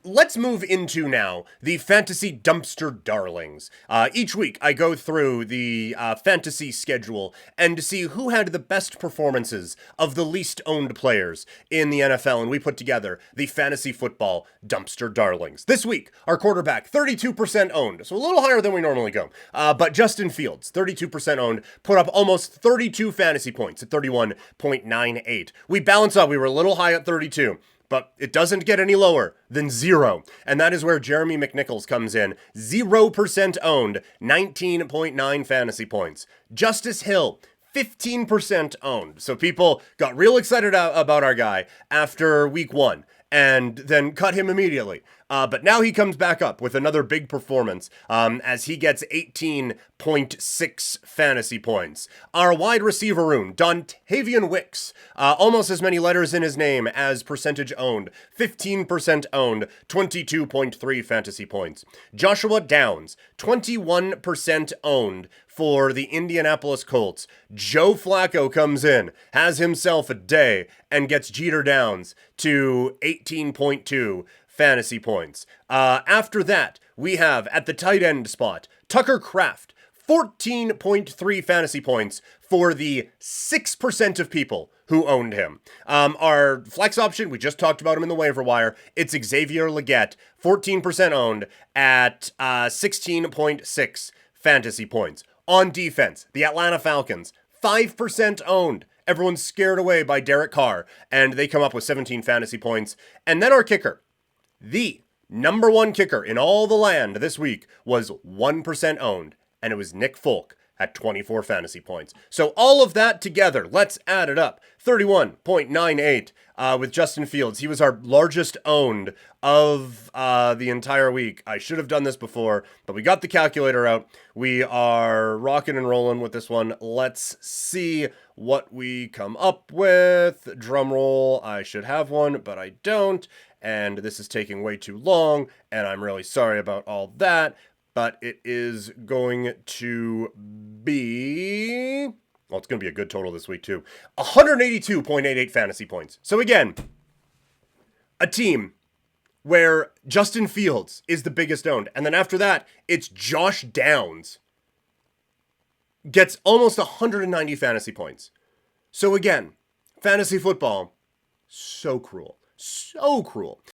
let's move into now the fantasy dumpster darlings. Each week I go through the fantasy schedule and to see who had the best performances of the least owned players in the NFL, and we put together the fantasy football dumpster darlings. This week, our quarterback, 32% owned, so a little higher than we normally go. But Justin Fields, 32% owned, put up almost 32 fantasy points at 31.98. We balance out. We were a little high at 32. But it doesn't get any lower than 0. And that is where Jeremy McNichols comes in. 0% owned, 19.9 fantasy points. Justice Hill, 15% owned. So people got real excited about our guy after week 1 and then cut him immediately. But now he comes back up with another big performance as he gets 18.6 fantasy points. Our wide receiver room, Dontavian Wicks, almost as many letters in his name as percentage owned, 15% owned, 22.3 fantasy points. Joshua Downs, 21% owned for the Indianapolis Colts. Joe Flacco comes in, has himself a day, and gets Jeter Downs to 18.2 fantasy points. After that, we have at the tight end spot, Tucker Kraft, 14.3 fantasy points for the 6% of people who owned him. Our flex option, we just talked about him in the waiver wire. It's Xavier Legette, 14% owned at 16.6 fantasy points. On defense, the Atlanta Falcons, 5% owned. Everyone's scared away by Derek Carr, and they come up with 17 fantasy points. And then our kicker, the number one kicker in all the land this week, was 1% owned, and it was Nick Folk at 24 fantasy points. So all of that together, let's add it up. 31.98 with Justin Fields. He was our largest owned of the entire week. I should have done this before, but we got the calculator out. We are rocking and rolling with this one. Let's see what we come up with. Drum roll. I should have one, but I don't. And this is taking way too long, and I'm really sorry about all that. But it is going to be... well, it's going to be a good total this week, too. 182.88 fantasy points. So again, a team where Justin Fields is the biggest owned. And then after that, it's Josh Downs. Gets almost 190 fantasy points. So again, fantasy football, so cruel. So cruel.